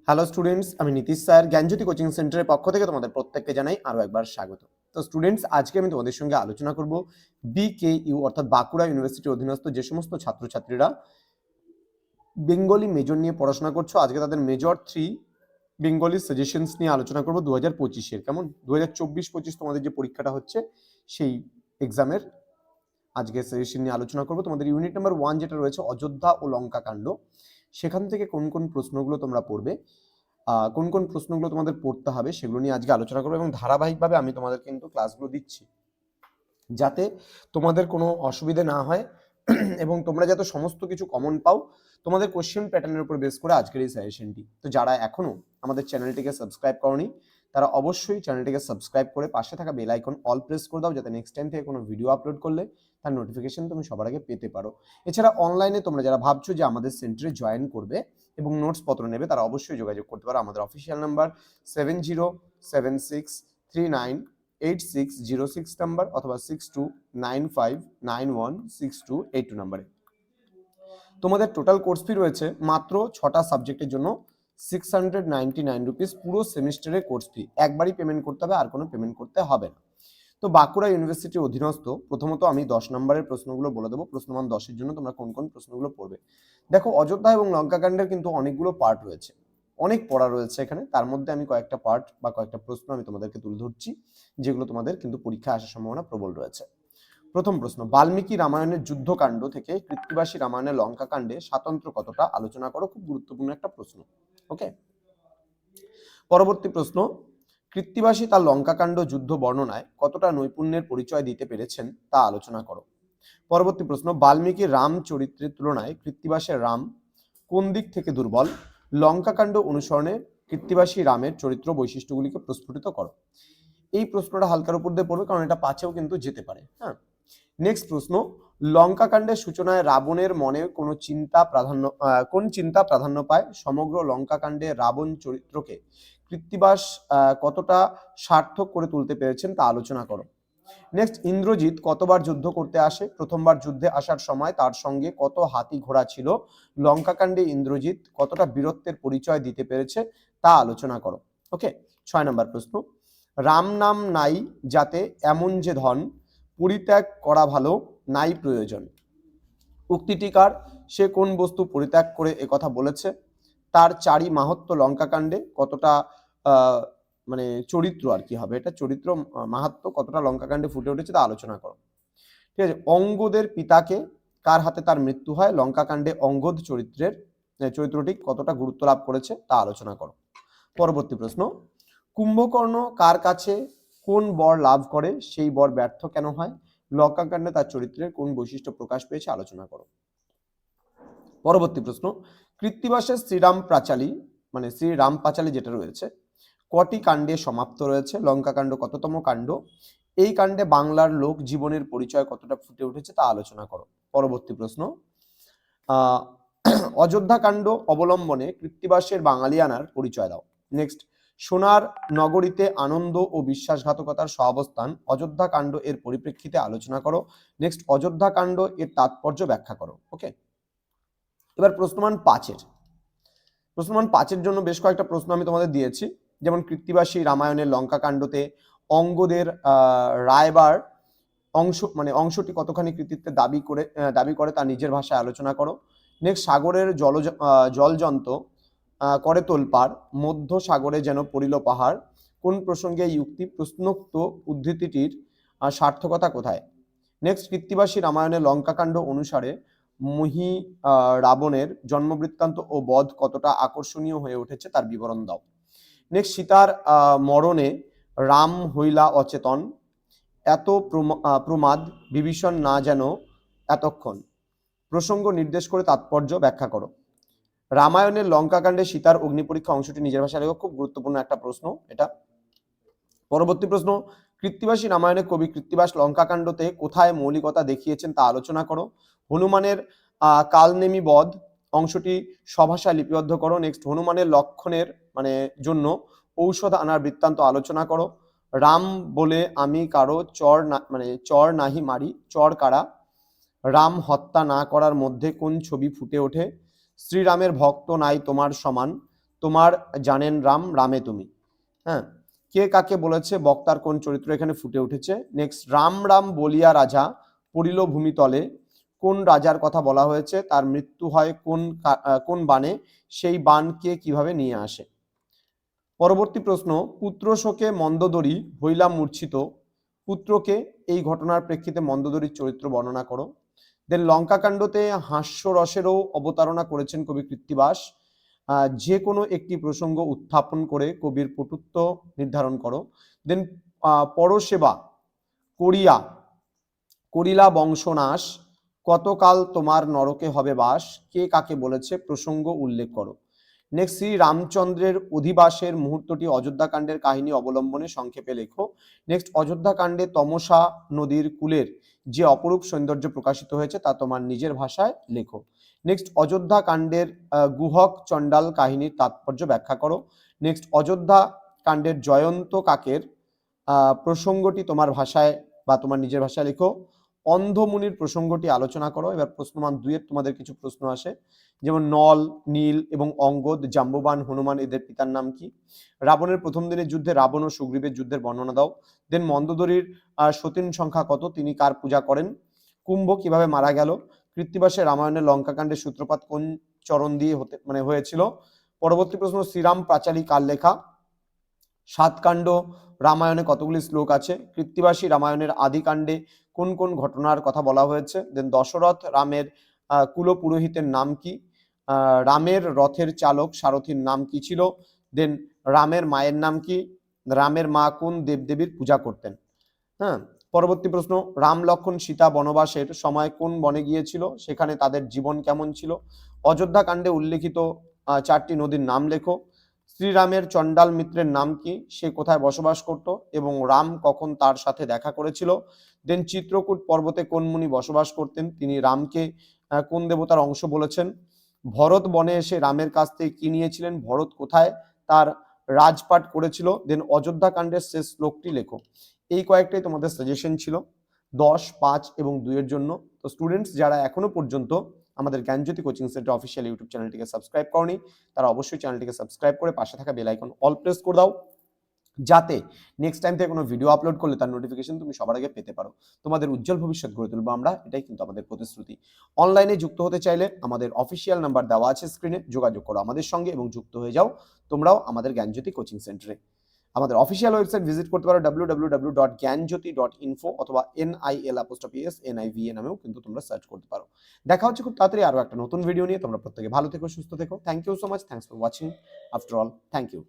Hello students, আমি Nitish sir জ্ঞানজ্যোতি coaching সেন্টারের পক্ষ থেকে তোমাদের প্রত্যেককে জানাই আরও একবার স্বাগত। তো স্টুডেন্টস, আজকে আমি তোমাদের সঙ্গে আলোচনা করব BKU অর্থাৎ বাঁকুড়া ইউনিভার্সিটির অধীনস্থ যে সমস্ত ছাত্রছাত্রীরা বেঙ্গলি মেজর নিয়ে পড়াশোনা করছো, আজকে তাদের মেজর 3 বেঙ্গলি সাজেশনস নিয়ে আলোচনা করব 2025-এর। কেমন 2024-25 তোমাদের যে পরীক্ষাটা হচ্ছে সেই এক্সামের আজকে সাজেশন নিয়ে আলোচনা করব। তোমাদের ইউনিট নাম্বার 1 যেটা রয়েছে অযোধ্যা ও লঙ্কা কাণ্ড, সেখান থেকে কোন কোন প্রশ্নগুলো তোমরা পড়বে, কোন কোন প্রশ্নগুলো তোমাদের পড়তে হবে সেগুলো নিয়ে আজকে আলোচনা করবো। এবং ধারাবাহিকভাবে আমি তোমাদের কিন্তু ক্লাসগুলো দিচ্ছি যাতে তোমাদের কোনো অসুবিধা না হয় এবং তোমরা যাতে সমস্ত কিছু কমন পাও তোমাদের কোশ্চেন প্যাটার্নের উপর বেস করে আজকের এই সাজেশনটি। তো যারা এখনো আমাদের চ্যানেলটিকে সাবস্ক্রাইব করনি তারা অবশ্যই চ্যানেলটিকে সাবস্ক্রাইব করে পাশে থাকা বেল আইকন অল প্রেস করে দাও, যাতে নেক্সট টাইম থেকে কোনো ভিডিও আপলোড করলে তার নোটিফিকেশন তুমি সবার আগে পেতে পারো। এছাড়া অনলাইনে তোমরা যারা ভাবছো যে আমাদের সেন্টারে জয়েন করবে এবং নোটস পত্র নেবে তারা অবশ্যই যোগাযোগ করতে পারো। আমাদের অফিসিয়াল নাম্বার 7076398606 নাম্বার অথবা 6295916282 নাম্বারে। তোমাদের টোটাল কোর্স ফি রয়েছে মাত্র 6টা সাবজেক্টের জন্য 699 রুপিস, পুরো সেমিস্টারের কোর্স ফি একবারই পেমেন্ট করতে হবে, আর কোনো পেমেন্ট করতে হবে না। তো বাঁকুড়া ইউনিভার্সিটির অধীনস্থ প্রথমত আমি 10 নম্বরের প্রশ্নগুলো বলে দেবো। প্রশ্নমান 10-এর জন্য তোমরা কোন কোন প্রশ্নগুলো পড়বে। দেখো, অযোধ্যা এবং লঙ্কাকাণ্ডের কিন্তু অনেকগুলো পার্ট রয়েছে, অনেক পড়া রয়েছে এখানে। তার মধ্যে আমি কয়েকটা পার্ট বা কয়েকটা প্রশ্ন আমি তোমাদেরকে তুলে ধরছি যেগুলো তোমাদের কিন্তু পরীক্ষায় আসার সম্ভাবনা প্রবল রয়েছে। প্রথম প্রশ্ন, বাল্মীকি রামায়ণের যুদ্ধকাণ্ড থেকে কৃত্তিবাসী রামায়ণের লঙ্কাকাণ্ডে স্বাতন্ত্র্য কতটা আলোচনা করো। খুব গুরুত্বপূর্ণ একটা প্রশ্ন। ওকে, পরবর্তী প্রশ্ন, কৃত্তিবাসী তার লঙ্কাকাণ্ড যুদ্ধ বর্ণনায় কতটা নৈপুণ্যের পরিচয় দিতে পেরেছেন তা আলোচনা করো। পরবর্তী প্রশ্ন, বাল্মীকি রাম চরিত্রের তুলনায় কৃত্তিবাসের রাম কোন দিক থেকে দুর্বল। লঙ্কাকাণ্ড অনুসরণে কৃত্তিবাসী রামের চরিত্র বৈশিষ্ট্যগুলিকে প্রস্ফুটিত করো। এই প্রশ্নটা হালকার উপর দিয়ে পড়বে, কারণ এটা পাঁচেও কিন্তু যেতে পারে। হ্যাঁ, নেক্সট প্রশ্ন, লঙ্কাকাণ্ডের সূচনায় রাবণের মনে কোন চিন্তা প্রাধান্য পায়। সমগ্র লঙ্কাকাণ্ডে রাবণ চরিত্রকে কৃত্তিবাস কতটা সার্থক করে তুলতে পেরেছেন তা আলোচনা করো। নেক্সট, ইন্দ্রজিৎ কতবার যুদ্ধ করতে আসে। প্রথমবার যুদ্ধে আসার সময় তার সঙ্গে কত হাতি ঘোড়া ছিল। লঙ্কাকাণ্ডে ইন্দ্রজিৎ কতটা বীরত্বের পরিচয় দিতে পেরেছে তা আলোচনা করো। ওকে, 6 নম্বর প্রশ্ন, রাম নাম নাই যাতে এমন যে ধন, পরিত্যাগ করা ভালো নাই প্রয়োজন। উক্তিটিকার সে কোন বস্তু পরিত্যাগ করে একথা বলেছে। তার চারি মাহাত্ম্য লঙ্কাকাণ্ডে কতটা মানে চরিত্র আর কি হবে এটা, চরিত্র মাহাত্ম্য কতটা লঙ্কাকাণ্ডে ফুটে উঠেছে তা আলোচনা করো। ঠিক আছে, অঙ্গদের পিতাকে কার হাতে তার মৃত্যু হয়। লঙ্কাকাণ্ডে অঙ্গদ চরিত্রটি কতটা গুরুত্ব লাভ করেছে তা আলোচনা করো। পরবর্তী প্রশ্ন, কুম্ভকর্ণ কার কাছে কোন বর লাভ করে, সেই বর ব্যর্থ কেন হয়। লঙ্কাকাণ্ডে তার চরিত্রের কোন বৈশিষ্ট্য প্রকাশ পেয়েছে আলোচনা করো। পরবর্তী প্রশ্ন, কৃত্তিবাসের শ্রীরাম পাঁচালী যেটা রয়েছে কটি কাণ্ডে সমাপ্ত রয়েছে। লঙ্কাকাণ্ড কততম কাণ্ড। এই কাণ্ডে বাংলার লোক জীবনের পরিচয় কতটা ফুটে উঠেছে তা আলোচনা করো। পরবর্তী প্রশ্ন, অযোধ্যা কাণ্ড অবলম্বনে কৃত্তিবাসের বাঙালিয়ানার পরিচয় দাও। নেক্সট, সোনার নগরীতে আনন্দ ও বিশ্বাসঘাতকতার সহাবস্থান। অযোধ্যা কাণ্ড এর পরিপ্রেক্ষিতে আলোচনা করো। নেক্সট, অযোধ্যা কাণ্ড এর তাৎপর্য ব্যাখ্যা করো। ওকে, এবার প্রশ্নমান 5-এর জন্য বেশ কয়েকটা প্রশ্ন আমি তোমাদের দিয়েছি, যেমন কৃত্তিবাসী রামায়ণের লঙ্কাকাণ্ডতে অঙ্গদের রায়বার অংশটি কতখানি কৃতিত্বের দাবি করে তা নিজের ভাষায় আলোচনা করো। নেক্সট, সাগরের জলযন্ত্র করে তোলপাড়, মধ্য সাগরে যেন পড়িল পাহাড়। কোন প্রসঙ্গে এই উক্তি প্রশ্নোক্ত উদ্ধৃতিটির সার্থকতা কোথায়। নেক্সট, কৃত্তিবাসী রামায়ণের লঙ্কাকাণ্ড অনুসারে মহি রাবণের জন্মবৃত্তান্ত ও বধ কতটা আকর্ষণীয় হয়ে উঠেছে তার বিবরণ দাও। নেক্সট, সীতার মরণে রাম হইলা অচেতন, এত প্রমাদ বিভীষণ না যেন এতক্ষণ। প্রসঙ্গ নির্দেশ করে তাৎপর্য ব্যাখ্যা করো। রামায়ণের লঙ্কাকাণ্ডে সীতার অগ্নিপরীক্ষা অংশটি নিজের ভাষায় লেখো। খুব গুরুত্বপূর্ণ একটা প্রশ্ন এটা। পরবর্তী প্রশ্ন, কৃত্তিবাসী রামায়ণের কবি কৃত্তিবাস লঙ্কাকাণ্ডতে কোথায় মৌলিকতা দেখিয়েছেন তা আলোচনা করো। হনুমানের কালনেমি বধ অংশটি স্বভাষায় লিপিবদ্ধ করো। নেক্সট, হনুমানের লক্ষণের জন্য ঔষধ আনার বৃত্তান্ত আলোচনা করো। রাম বলে আমি কারো চর নাহি মারি, চর কারা। রাম হত্যা না করার মধ্যে কোন ছবি ফুটে ওঠে। শ্রীরামের ভক্ত নাই তোমার সমান, তোমার জানেন রাম, রামে তুমি। হ্যাঁ, কে কাকে বলেছে, বক্তার কোন চরিত্র এখানে ফুটে উঠেছে। নেক্সট, রাম রাম বলিয়া রাজা পড়িল ভূমিতলে, কোন রাজার কথা বলা হয়েছে, তার মৃত্যু হয় কোন বাণে, সেই বাণকে কিভাবে নিয়ে আসে। পরবর্তী প্রশ্ন, পুত্র শোকে মন্দোদরী হইলা মূর্ছিত, পুত্রকে, এই ঘটনার প্রেক্ষিতে মন্দোদরীর চরিত্র বর্ণনা করো। দেন লঙ্কাকাণ্ডতে হাস্যরসেরও অবতারণা করেছেন কবি কৃত্তিবাস, যে কোনো একটি প্রসঙ্গ উত্থাপন করে কবির পটুত্ব নির্ধারণ করো। দেন পরসেবা করিয়া করিলা বংশনাশ, কতকাল তোমার নরকে হবে বাস, কে কাকে বলেছে, প্রসঙ্গ উল্লেখ করো। নেক্সট, শ্রী রামচন্দ্রের অধিবাসের মুহূর্তটি অযোধ্যাকাণ্ডের কাহিনী অবলম্বনে সংক্ষেপে লেখো। নেক্সট, অযোধ্যাকাণ্ডে তমসা নদীর কূলের যে অপরূপ সৌন্দর্য প্রকাশিত হয়েছে তা তোমার নিজের ভাষায় লেখো। নেক্সট, অযোধ্যাকাণ্ডের গুহক চণ্ডাল কাহিনীর তাৎপর্য ব্যাখ্যা করো। নেক্সট, অযোধ্যাকাণ্ডের জয়ন্ত কাকের প্রসঙ্গটি তোমার ভাষায় বা তোমার নিজের ভাষায় লেখো। অন্ধমুনির প্রসঙ্গটি আলোচনা করো। এবার প্রশ্নমান 2 এর তোমাদের কিছু প্রশ্ন আসে, যেমন নল, নীল এবং অঙ্গদ, জাম্ববান, হনুমান এদের পিতার নাম কি। রাবণের প্রথম দিনের যুদ্ধে রাবণ ও সুগ্রীবের যুদ্ধের বর্ণনা দাও। দেন মন্দোদরীর সতীন সংখ্যা কত, তিনি কার পূজা করেন। কুম্ভ কিভাবে মারা গেল। কৃত্তিবাসের রামায়ণের লঙ্কাকাণ্ডের সূত্রপাত কোন চরণ দিয়ে হয়েছিল। পরবর্তী প্রশ্ন, শ্রীরাম পাঁচালী কার লেখা। সাতকাণ্ড রামায়ণে কতগুলি শ্লোক আছে। কৃত্তিবাসী রামায়ণের আদিকাণ্ডে কোন কোন ঘটনার কথা বলা হয়েছে। দেন দশরথ রামের কুল পুরোহিতের নাম কি। রামের রথের চালক সারথীর নাম কি ছিল। দেন রামের মায়ের নাম কি। রামের মা কোন দেবদেবীর পূজা করতেন। হ্যাঁ, পরবর্তী প্রশ্ন, রাম লক্ষ্মণ সীতা বনবাসের সময় কোন বনে গিয়েছিল, সেখানে তাদের জীবন কেমন ছিল। অযোধ্যাকাণ্ডে উল্লেখিত 4টি নদীর নাম লেখো। শ্রীরামের চণ্ডাল মিত্রের নাম কি, সে কোথায় বসবাস করত এবং রাম কখন তার সাথে দেখা করেছিল। দেন চিত্রকূট পর্বতে কোন মুনি বসবাস করতেন, তিনি রামকে কোন দেবতার অংশ বলেছেন। ভরত বনে এসে রামের কাছ থেকে কি নিয়েছিলেন, ভরত কোথায় তার রাজপাট করেছিল। দেন অযোধ্যাকাণ্ডের শেষ শ্লোকটি লেখো। এই কয়েকটাই তোমাদের সাজেশন ছিল 10, 5 এবং 2 এর জন্য। তো স্টুডেন্টস যারা এখনো পর্যন্ত আমাদের জ্ঞানজ্যোতি কোচিং সেন্টার অফিসিয়াল ইউটিউব চ্যানেলটিকে সাবস্ক্রাইব করনি, তারা অবশ্যই চ্যানেলটিকে সাবস্ক্রাইব করে পাশে থাকা বেল আইকন অল প্রেস করে দাও, যাতে নেক্সট টাইম থেকে কোনো ভিডিও আপলোড করলে তার নোটিফিকেশন তুমি সবার আগে পেতে পারো। তোমাদের উজ্জ্বল ভবিষ্যৎ গড়ে তুলবো আমরা, এটাই কিন্তু আমাদের প্রতিশ্রুতি। অনলাইনে যুক্ত হতে চাইলে আমাদের অফিসিয়াল নাম্বার দেওয়া আছে স্ক্রিনে, যোগাযোগ করো আমাদের সঙ্গে এবং যুক্ত হয়ে যাও তোমরাও আমাদের জ্ঞানজ্যোতি কোচিং সেন্টারে। আমাদের অফিসিয়াল ওয়েবসাইট ভিজিট করতে পারো www.gyanjyoti.info অথবা NILNIVA নামেও কিন্তু তোমরা সার্চ করতে পারো। দেখা হচ্ছে খুব তাড়াতাড়ি আরো একটা নতুন ভিডিও নিয়ে। তোমরা প্রত্যেকে ভালো থেকো, সুস্থ থেকো। Thank you so much, thanks for watching. After all, thank you.